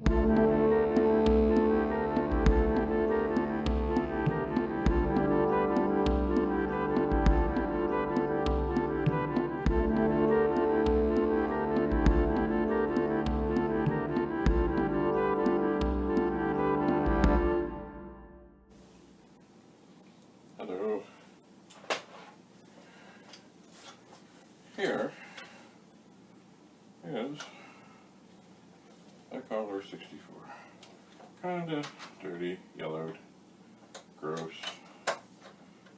Hello. Here is a Commodore 64. Kinda dirty, yellowed, gross.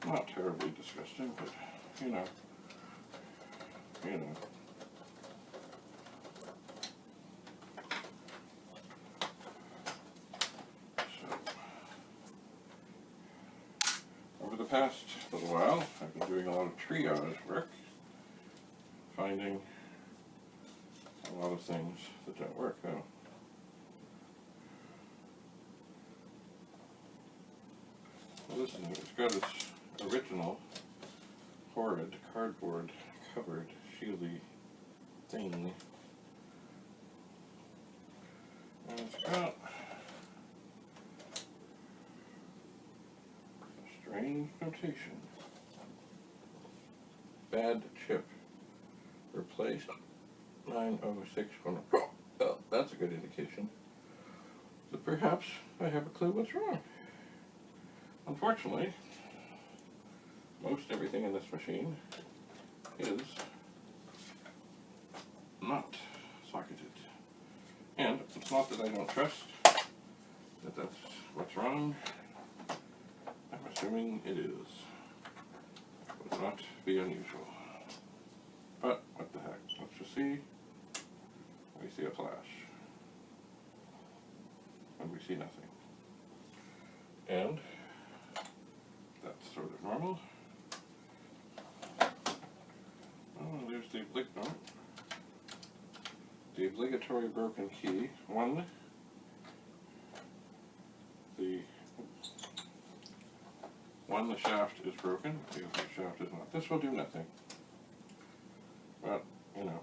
Not terribly disgusting, but you know. Over the past little while, I've been doing a lot of triage work, finding a lot of things that don't work though. Well, this is, it's got its original horrid cardboard covered shieldy thing, and it's got strange notation. Bad chip. Replaced 90610. Well, that's a good indication that perhaps I have a clue what's wrong. Unfortunately, most everything in this machine is not socketed. And it's not that I don't trust that that's what's wrong. I'm assuming it is. Would not be unusual. But what the heck? Let's just see. We see a flash. And we see nothing. And that's sort of normal. Oh, there's the the obligatory broken key. The shaft is broken, the other shaft is not. This will do nothing. But, you know,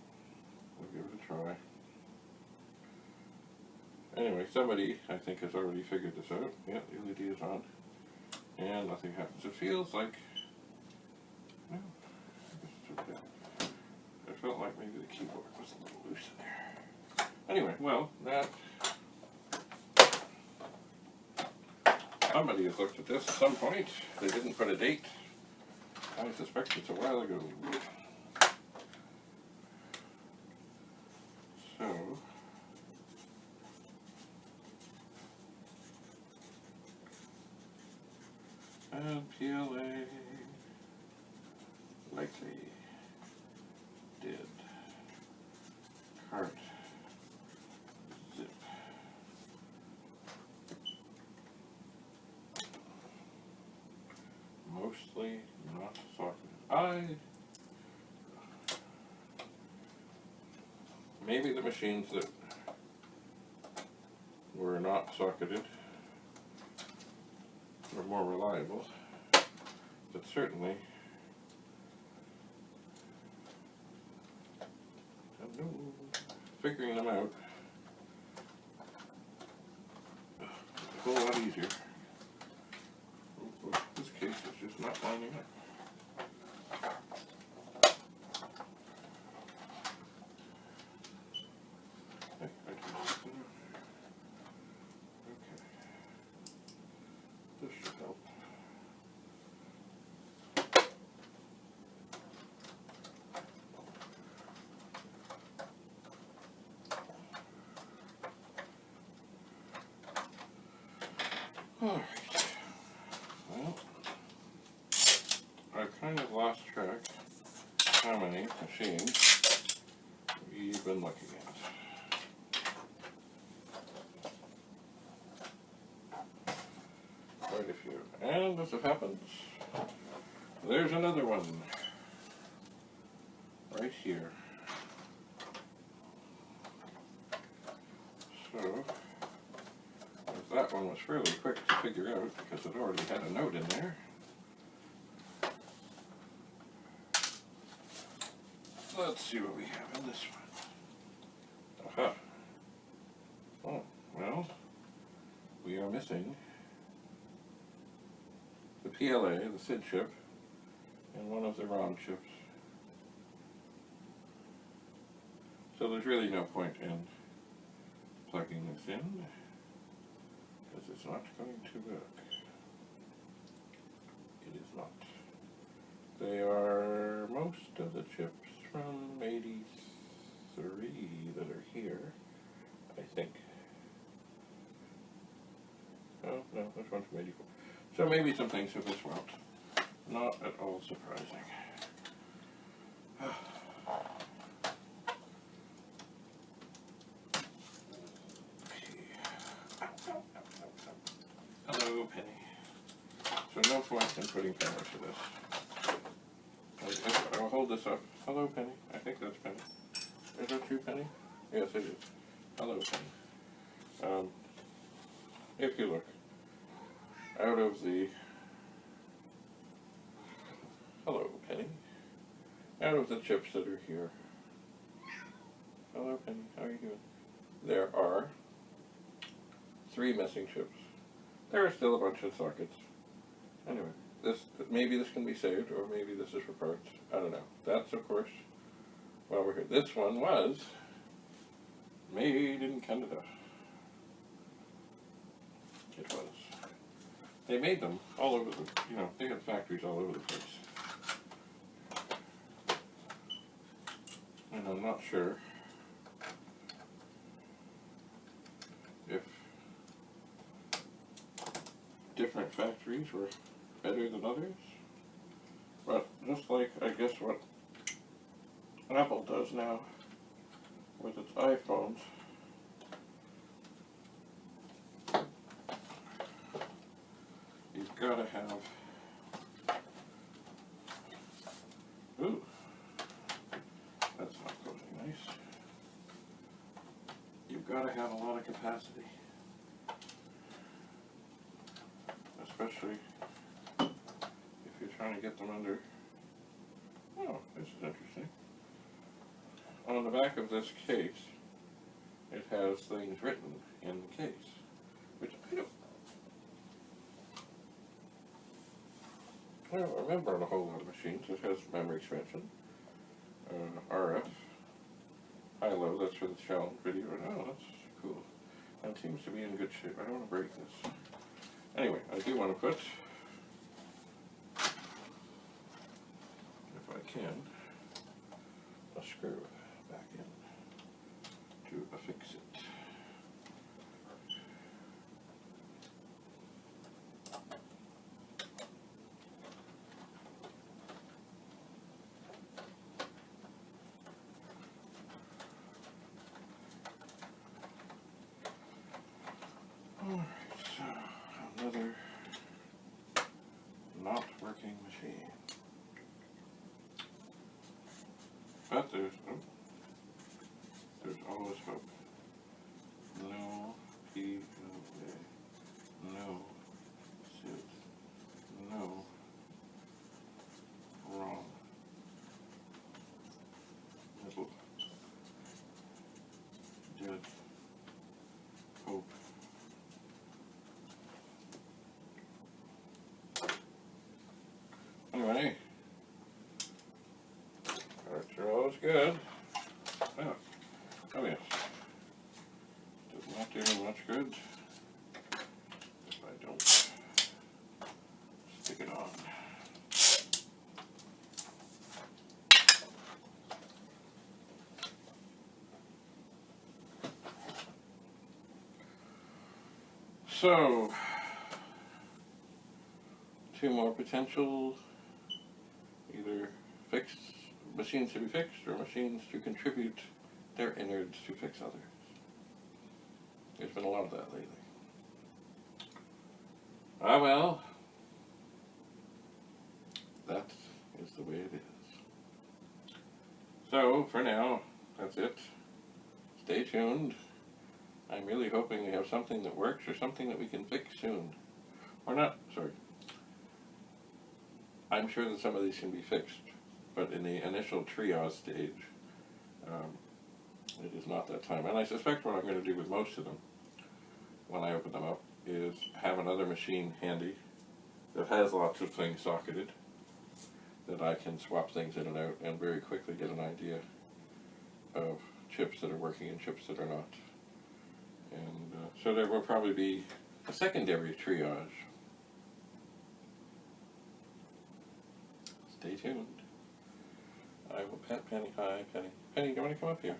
we'll give it a try. Anyway, somebody, I think, has already figured this out. Yeah, the LED is on. And nothing happens. It feels like, well, I guess it's okay. It felt like maybe the keyboard was a little loose in there. Anyway, well, that... Somebody has looked at this at some point. They didn't put a date. I suspect it's a while ago. So, and PLA likely did cart zip. Mostly not socketed. Maybe the machines that were not socketed were more reliable, but certainly figuring them out is a whole lot easier. This case is just not lining up. This should help. Alright. Well, I've kind of lost track how many machines we've been looking at. Quite a few. And as it happens, there's another one right here. So, that one was fairly quick to figure out because it already had a note in there. Let's see what we have in this one. Aha. Oh, well. are missing the PLA, the SID chip, and one of the ROM chips. So there's really no point in plugging this in, because it's not going to work. It is not. They are most of the chips from 83 that are here, I think. Oh, no, this one's from 84. So maybe some things have this route. Not at all surprising. Hello, Penny. So no point in putting cameras to this. I'll hold this up. Hello, Penny. I think that's Penny. Is that you, Penny? Yes, it is. Hello, Penny. If you look out of the... Hello, Penny. Out of the chips that are here. Hello, Penny. How are you doing? There are 3 missing chips. There are still a bunch of sockets. Anyway, maybe this can be saved, or maybe this is for parts. I don't know. That's, of course, while we're here. This one was made in Canada. It was. They made them all over the, they had factories all over the place. And I'm not sure if different factories were better than others. But just like, I guess, what Apple does now with its iPhones, you've got to have... Ooh, that's not closing nice. You've got to have a lot of capacity. Especially if you're trying to get them under... Oh, this is interesting. On the back of this case, it has things written in the case, which I don't remember on a whole lot of machines. It has memory expansion, RF, high-low, that's for the challenge video. Oh, that's cool. And it seems to be in good shape. I don't want to break this. Anyway, I do want to put, if I can, a screw back in to affix it. Alright, so another not working machine. But there's always hope. No PLA, no SID, no ROM. Little dead hope. Anyway, parts are always good. Oh yes. Does not do me much good if I don't stick it on. So, 2 more potential, either fixed machines to be fixed or machines to contribute their innards to fix others. There's been a lot of that lately. Ah well, that is the way it is. So, for now, that's it. Stay tuned. I'm really hoping we have something that works or something that we can fix soon. Or not, sorry. I'm sure that some of these can be fixed, but in the initial triage stage, it is not that time. And I suspect what I'm going to do with most of them, when I open them up, is have another machine handy that has lots of things socketed, that I can swap things in and out and very quickly get an idea of chips that are working and chips that are not. And so there will probably be a secondary triage. Stay tuned. I will pet Penny. Hi, Penny. Penny, do you want to come up here?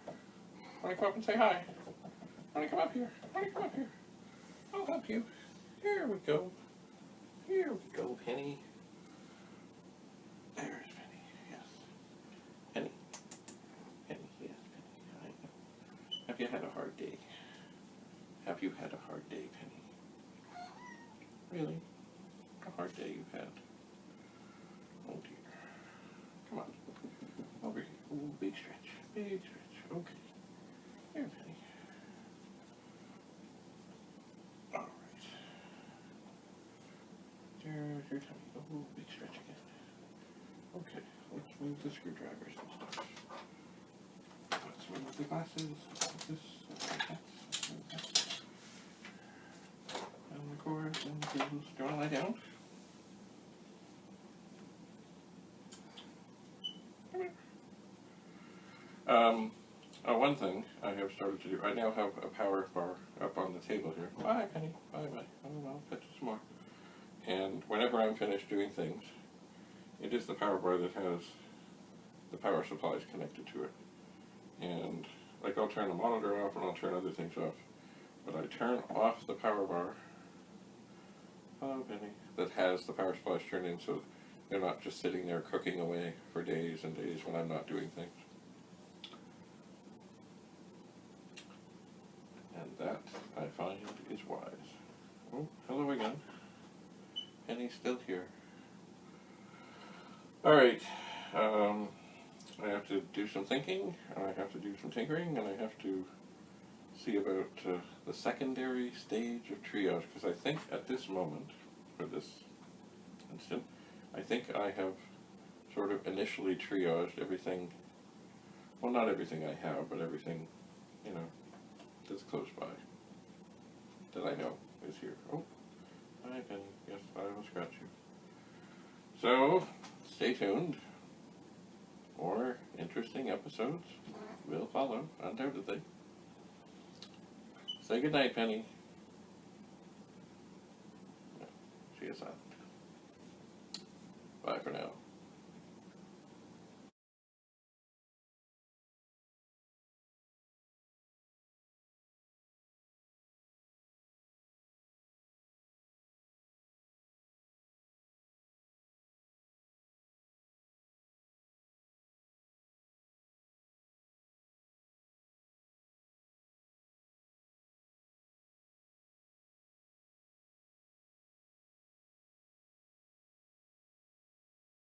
Want to come up and say hi? Want to come up here? Want to come up here? I'll help you. Here we go. Here we go, Penny. There's Penny. Yes. Penny. Penny. Yes, Penny. I know. Have you had a hard day? Have you had a hard day, Penny? Really? A hard day you've had? Oh dear. Come on. Over here. Ooh, big stretch. Big stretch. Okay. Here, Penny. Alright. There's your tummy. Oh, big stretch again. Okay, let's move the screwdrivers and stuff. Let's move the glasses. Let's move this. Let's move that. And the cords and the cables. Do you want to lie down? Come here. One thing I have started to do, I now have a power bar up on the table here. Bye, Penny. Bye, bye. I don't know, I'll pet you some more. And whenever I'm finished doing things, it is the power bar that has the power supplies connected to it. And like I'll turn the monitor off and I'll turn other things off. But I turn off the power bar, hello Penny, that has the power supplies turned in so they're not just sitting there cooking away for days and days when I'm not doing things. And that, I find, is wise. Oh, hello again. Penny's still here. Alright, I have to do some thinking, and I have to do some tinkering, and I have to see about the secondary stage of triage, because I think at this moment, for this instant, I think I have sort of initially triaged everything, well not everything I have, but everything, you know, that's close by, that I know is here. Oh, hi Penny, yes, I will scratch you. So, stay tuned. More interesting episodes will follow, undoubtedly. Say goodnight, Penny. No, she is silent. Bye for now.